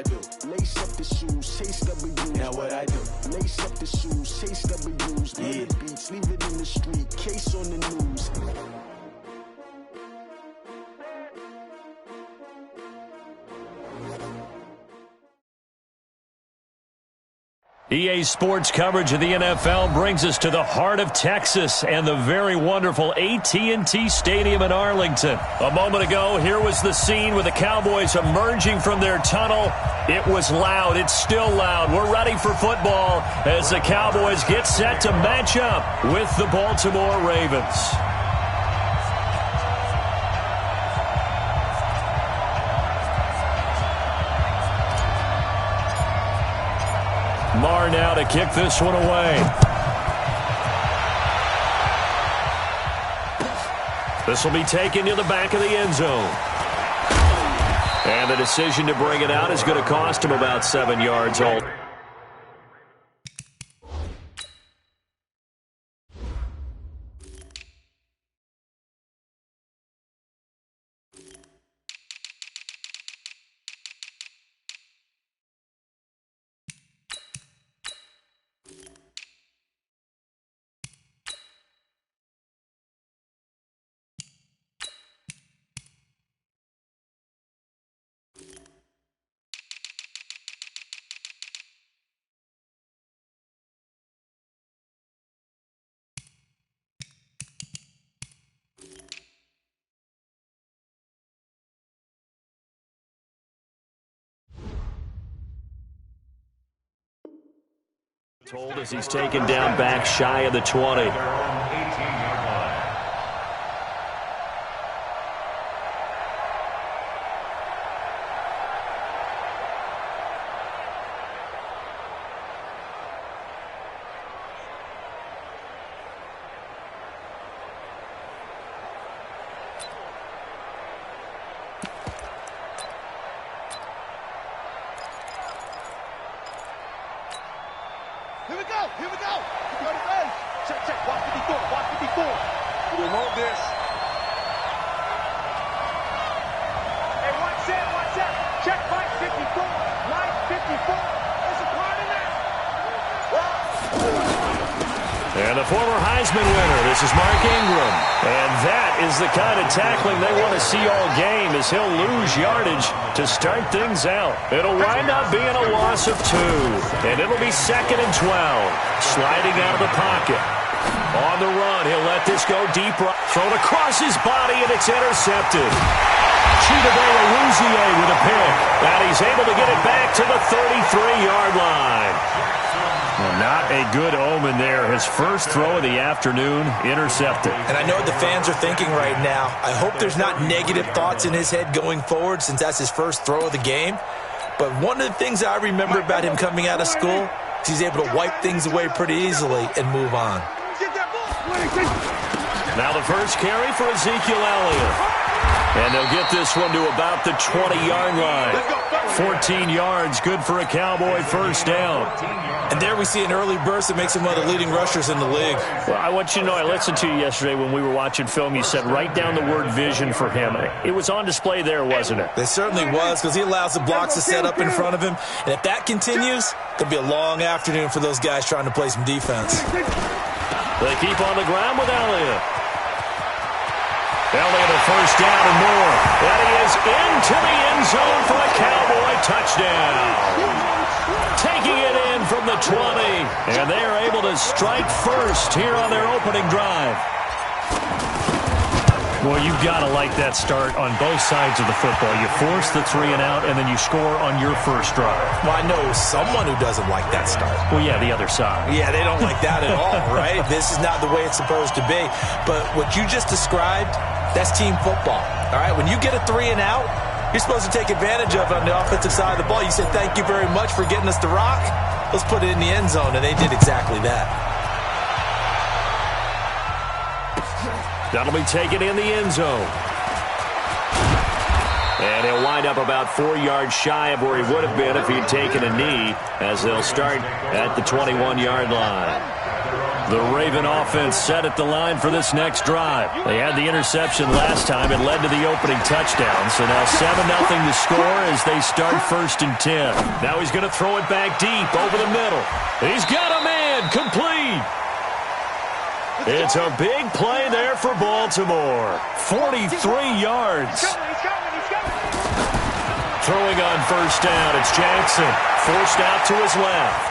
I do? Lace up the shoes, chase W's. Now what I do? Lace up the shoes, chase W's. Yeah. The beats, leave it in the street, case on the news. EA Sports coverage of the NFL brings us to the heart of Texas and the very wonderful AT&T Stadium in Arlington. A moment ago, here was the scene with the Cowboys emerging from their tunnel. It was loud. It's still loud. We're ready for football as the Cowboys get set to match up with the Baltimore Ravens. Marr now to kick this one away. This will be taken to the back of the end zone. And the decision to bring it out is going to cost him about 7 yards old. Told as he's taken down back shy of the 20. Here we go. Here we go. Go to base. Check, check. Watch 54. Watch 54. We want this. Hey, watch that. Watch that. Check Mike 54. Mike 54. There's a part in that. And the former Heisman winner, this is Mark Ingram. And that is the kind of tackling they want to see all game as he'll lose yardage to start things out. It'll wind up being a loss of 2. And it'll be 2nd and 12. Sliding out of the pocket. On the run, he'll let this go deep. Thrown across his body, and it's intercepted. Chidobe Awuzie with a pick. And he's able to get it back to the 33-yard line. Well, not a good omen there. His first throw of the afternoon intercepted. And I know what the fans are thinking right now. I hope there's not negative thoughts in his head going forward since that's his first throw of the game. But one of the things I remember about him coming out of school is he's able to wipe things away pretty easily and move on. Now the first carry for Ezekiel Elliott. And they'll get this one to about the 20-yard line. 14 yards, good for a Cowboy first down. And there we see an early burst that makes him one of the leading rushers in the league. Well, I want you to know, I listened to you yesterday when we were watching film. You said write down the word vision for him. It was on display there, wasn't it? It certainly was, because he allows the blocks to set up in front of him. And if that continues, it'll be a long afternoon for those guys trying to play some defense. They keep on the ground with Elliott. Elliott a first down and more. And he is into the end zone for a Cowboy touchdown. Taking it in from the 20. And they are able to strike first here on their opening drive. Well, you've got to like that start on both sides of the football. You force the 3 and out, and then you score on your first drive. Well, I know someone who doesn't like that start. Well, yeah, the other side. Yeah, they don't like that at all, right? This is not the way it's supposed to be. But what you just described, that's team football, all right? When you get a 3 and out, you're supposed to take advantage of it on the offensive side of the ball. You said, thank you very much for getting us the rock. Let's put it in the end zone, and they did exactly that. That'll be taken in the end zone. And he'll wind up about 4 yards shy of where he would have been if he'd taken a knee, as they'll start at the 21-yard line. The Raven offense set at the line for this next drive. They had the interception last time. It led to the opening touchdown. So now 7-0 to score as they start 1st and 10. Now he's going to throw it back deep over the middle. He's got a man complete. It's a big play there for Baltimore. 43 yards. Throwing on 1st down, it's Jackson. Forced out to his left.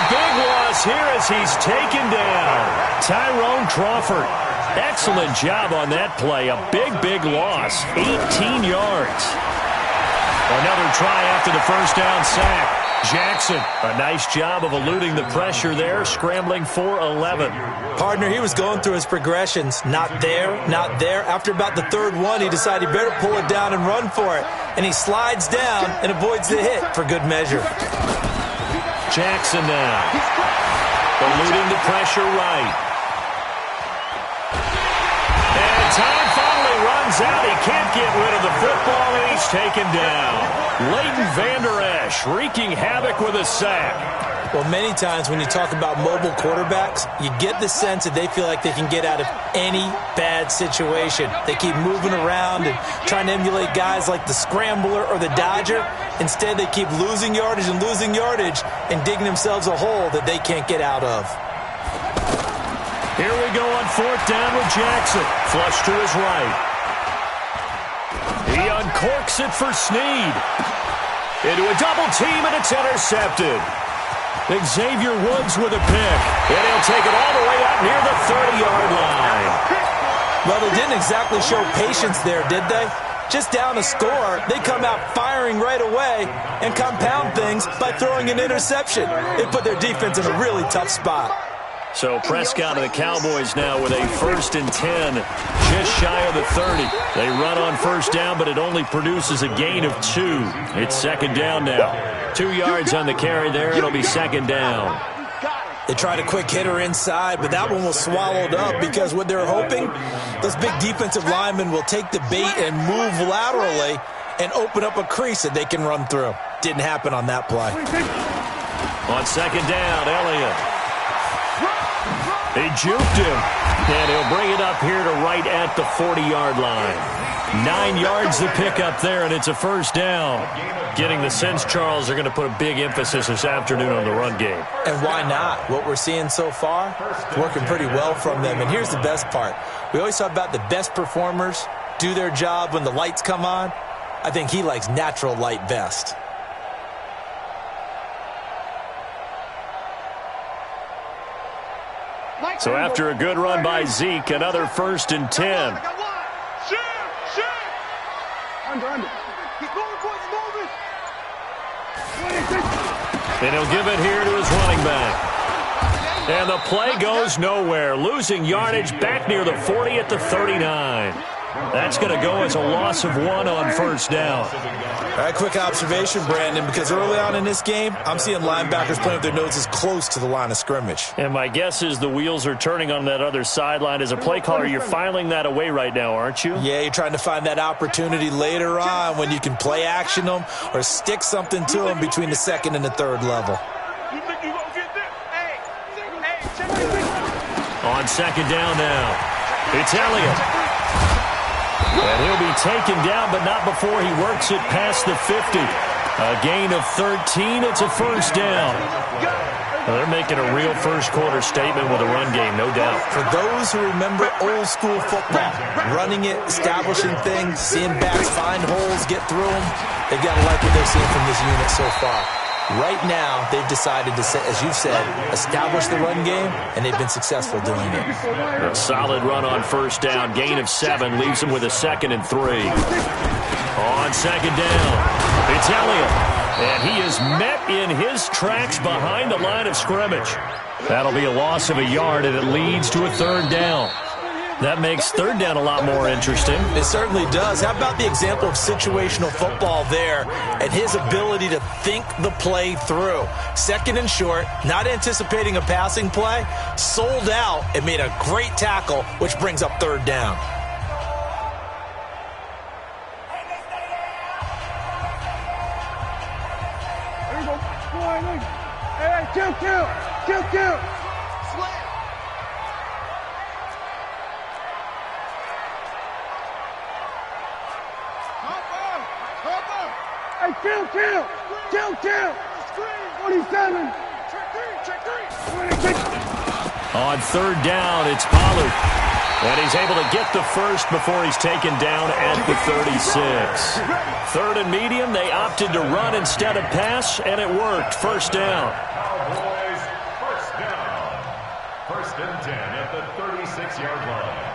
Big loss here as he's taken down. Tyrone Crawford. Excellent job on that play. A big loss. 18 yards. Another try after the 1st down sack. Jackson, a nice job of eluding the pressure there, scrambling for 11. Partner, he was going through his progressions. Not there, not there. After about the 3rd one, he decided he better pull it down and run for it. And he slides down and avoids the hit for good measure. Jackson now. Eluding the pressure right. And time finally runs out. He can't get rid of the football, and he's taken down. Leighton Vander Esch wreaking havoc with a sack. Well, many times when you talk about mobile quarterbacks, you get the sense that they feel like they can get out of any bad situation. They keep moving around and trying to emulate guys like the Scrambler or the Dodger. Instead, they keep losing yardage and digging themselves a hole that they can't get out of. Here we go on 4th down with Jackson. Flush to his right. He uncorks it for Snead. Into a double team, and it's intercepted. Xavier Woods with a pick. And he'll take it all the way up near the 30-yard line. Well, they didn't exactly show patience there, did they? Just down a score, they come out firing right away and compound things by throwing an interception. It put their defense in a really tough spot. So Prescott and the Cowboys now with a 1st and 10, just shy of the 30. They run on 1st down, but it only produces a gain of 2. It's 2nd down now. 2 yards on the carry there. It'll be 2nd down. They tried a quick hitter inside, but that one was swallowed up because what they're hoping, those big defensive linemen will take the bait and move laterally and open up a crease that they can run through. Didn't happen on that play. On 2nd down, Elliott. He juked him, and he'll bring it up here to right at the 40-yard line. 9 yards to pick up there, and it's a 1st down. Getting the sense, Charles, they're going to put a big emphasis this afternoon on the run game. And why not? What we're seeing so far, working pretty well from them. And here's the best part. We always talk about the best performers do their job when the lights come on. I think he likes natural light best. So after a good run by Zeke, another 1st and 10. And he'll give it here to his running back. And the play goes nowhere. Losing yardage back near the 40 at the 39. That's going to go as a loss of 1 on 1st down. All right, quick observation, Brandon, because early on in this game, I'm seeing linebackers playing with their noses close to the line of scrimmage. And my guess is the wheels are turning on that other sideline. As a play caller, you're filing that away right now, aren't you? Yeah, you're trying to find that opportunity later on when you can play action them or stick something to them between the 2nd and the 3rd level. On 2nd down now, it's Elliott. And he'll be taken down, but not before he works it past the 50. A gain of 13. It's a 1st down. Well, they're making a real first-quarter statement with a run game, no doubt. For those who remember old-school football, running it, establishing things, seeing backs find holes, get through them, they've got to like what they're seeing from this unit so far. Right now, they've decided to, as you've said, establish the run game, and they've been successful doing it. A solid run on 1st down. Gain of 7 leaves them with a 2nd and 3. On 2nd down, it's Elliott. And he is met in his tracks behind the line of scrimmage. That'll be a loss of a yard, and it leads to a 3rd down. That makes 3rd down a lot more interesting. It certainly does. How about the example of situational football there and his ability to think the play through? 2nd and short, not anticipating a passing play, sold out and made a great tackle, which brings up 3rd down. Hey, 2-2. Kill. Hey, kill. 27. Check three. On third down, it's Pollard. And he's able to get the first before he's taken down at the 36. Third and medium, they opted to run instead of pass, and it worked. First down. Cowboys, first down. First and 10 at the 36-yard line.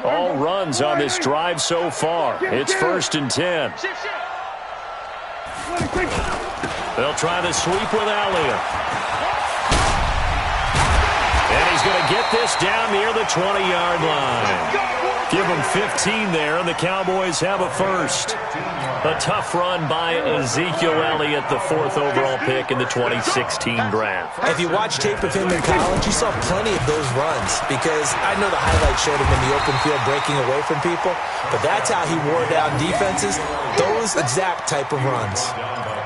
All runs on this drive so far. It's first and 10. They'll try the sweep with Elliott. And he's going to get this down near the 20-yard line. Give him 15 there, and the Cowboys have a first. A tough run by Ezekiel Elliott, the fourth overall pick in the 2016 draft. If you watch tape of him in college, you saw plenty of those runs because I know the highlights showed him in the open field breaking away from people, but that's how he wore down defenses, those exact type of runs.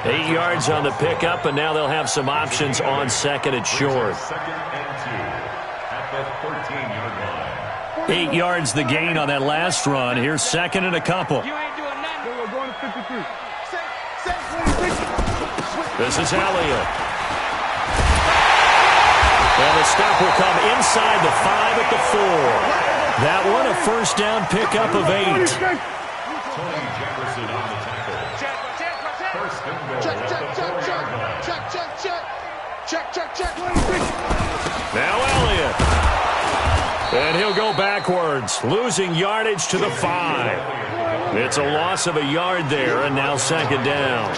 8 yards on the pickup, and now they'll have some options on second and short. Second and 2 at the 13-yard line. 8 yards the gain on that last run. Here's second and a couple. You ain't doing nothing. We're going to 53. This is Elliott. And the stop will come inside the 5 at the 4. That one a first down pickup of 8. Tony Jefferson on the tackle. First and goal at the 4-yard line. Check. Now Elliott. And he'll go backwards, losing yardage to the 5. It's a loss of a yard there, and now second down.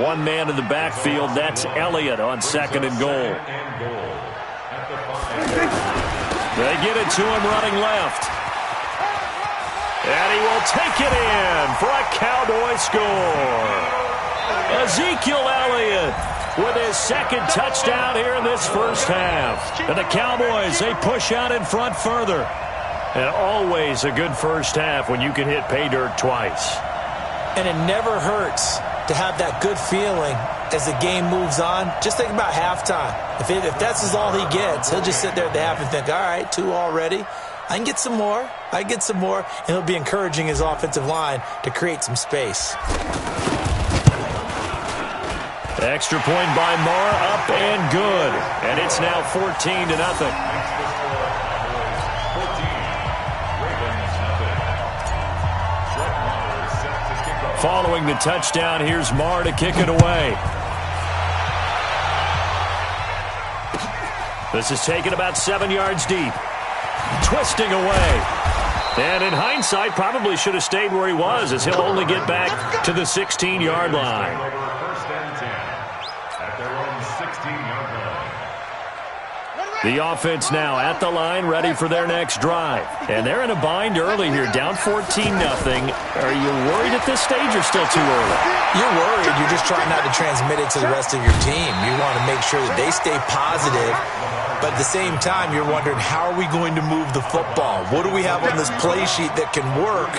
One man in the backfield, that's Elliott on second and goal. They get it to him running left. And he will take it in for a Cowboy score. Ezekiel Elliott with his second touchdown here in this first half. And the Cowboys, they push out in front further. And always a good first half when you can hit pay dirt twice. And it never hurts to have that good feeling as the game moves on. Just think about halftime. If that's all he gets, he'll just sit there at the half and think, all right, 2 already. I can get some more. And he'll be encouraging his offensive line to create some space. Extra point by Marr, up and good. And it's now 14-0. Following the touchdown, here's Marr to kick it away. This is taken about 7 yards deep. Twisting away. And in hindsight, probably should have stayed where he was, as he'll only get back to the 16-yard line. First and 10 at their own 16-yard line. The offense now at the line, ready for their next drive. And they're in a bind early here, down 14-0. Are you worried at this stage or still too early? You're worried. You're just trying not to transmit it to the rest of your team. You want to make sure that they stay positive. But at the same time, you're wondering, how are we going to move the football? What do we have on this play sheet that can work?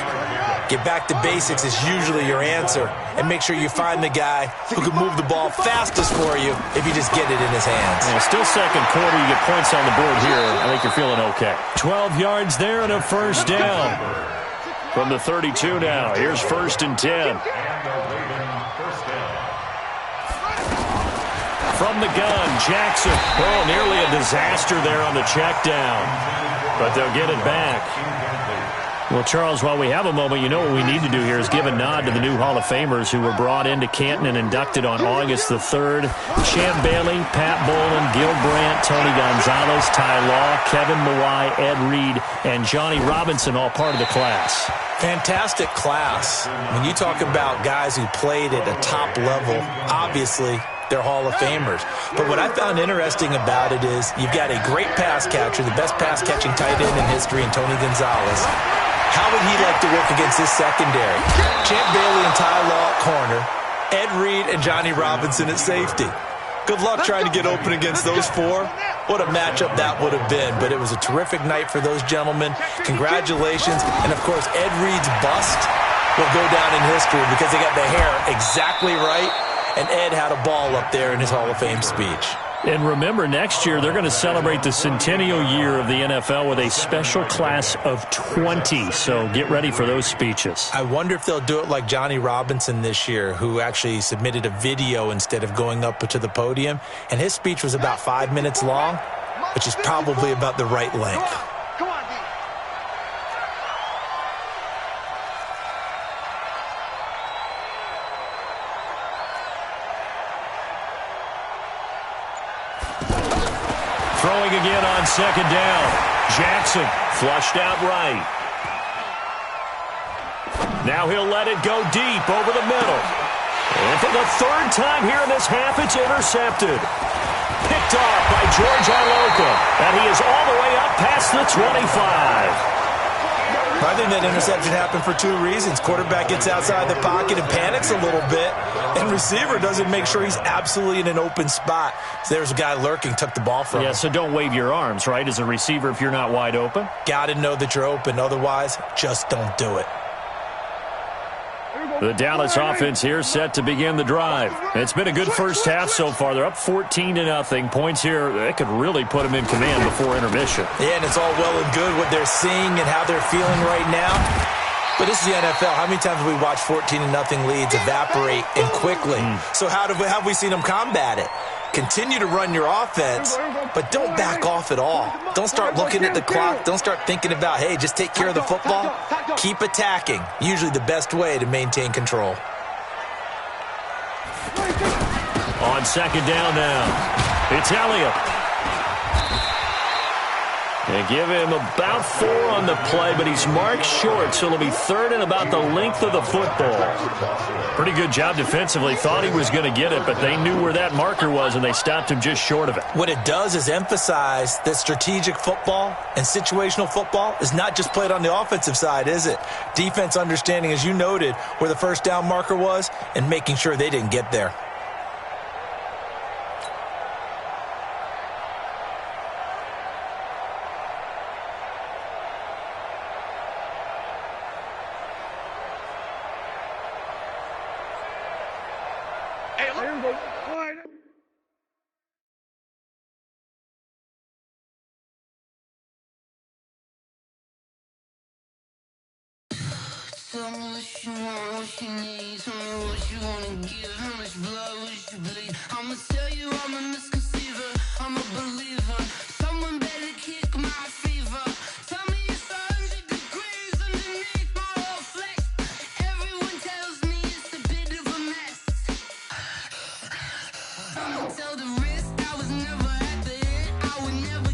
Get back to basics is usually your answer. And make sure you find the guy who can move the ball fastest for you if you just get it in his hands. Yeah, still second quarter. You get points on the board here. I think you're feeling okay. 12 yards there and a first down. From the 32 now. Here's first and 10. From the gun, Jackson. Oh, nearly a disaster there on the check down. But they'll get it back. Well, Charles, while we have a moment, you know what we need to do here is give a nod to the new Hall of Famers who were brought into Canton and inducted on August the 3rd. Champ Bailey, Pat Bowlen, Gil Brandt, Tony Gonzalez, Ty Law, Kevin Mawai, Ed Reed, and Johnny Robinson, all part of the class. Fantastic class. When you talk about guys who played at a top level, obviously they're Hall of Famers. But what I found interesting about it is you've got a great pass catcher, the best pass-catching tight end in history, in Tony Gonzalez. How would he like to work against his secondary? Champ Bailey and Ty Law at corner, Ed Reed and Johnny Robinson at safety. Good luck trying to get open against those four. What a matchup that would have been. But it was a terrific night for those gentlemen. Congratulations. And, of course, Ed Reed's bust will go down in history because they got the hair exactly right. And Ed had a ball up there in his Hall of Fame speech. And remember, next year they're going to celebrate the centennial year of the NFL with a special class of 20. So get ready for those speeches. I wonder if they'll do it like Johnny Robinson this year, who actually submitted a video instead of going up to the podium. And his speech was about 5 minutes long, which is probably about the right length. Come on, D. Throwing again on second down. Jackson flushed out right. Now he'll let it go deep over the middle. And for the third time here in this half, it's intercepted. Picked off by George Iloka. And he is all the way up past the 25. I think that interception happened for two reasons. Quarterback gets outside the pocket and panics a little bit, and receiver doesn't make sure he's absolutely in an open spot. So there's a guy lurking, took the ball from him. Yeah, so don't wave your arms, right, as a receiver if you're not wide open? Got to know that you're open. Otherwise, just don't do it. The Dallas offense here set to begin the drive. It's been a good first half so far. They're up 14-0. Points here, that could really put them in command before intermission. Yeah, and it's all well and good what they're seeing and how they're feeling right now. But this is the NFL. How many times have we watched 14-0 leads evaporate and quickly? So how have we seen them combat it? Continue to run your offense, but don't back off at all. Don't start looking at the clock. Don't start thinking about, hey, just take care of the football. Keep attacking. Usually the best way to maintain control. On second down now, it's Elliott. They give him about 4 on the play, but he's marked short, so it'll be third and about the length of the football. Pretty good job defensively. Thought he was going to get it, but they knew where that marker was, and they stopped him just short of it. What it does is emphasize that strategic football and situational football is not just played on the offensive side, is it? Defense understanding, as you noted, where the first down marker was and making sure they didn't get there. Tell me what you want, what you need. Tell me what you wanna give. How much blood would you bleed? I'ma tell you I'm a misconceiver. I'm a believer. Someone better kick my fever. Tell me it's 100 degrees underneath my whole flesh. Everyone tells me it's a bit of a mess. I'ma tell the risk I was never at the end. I would never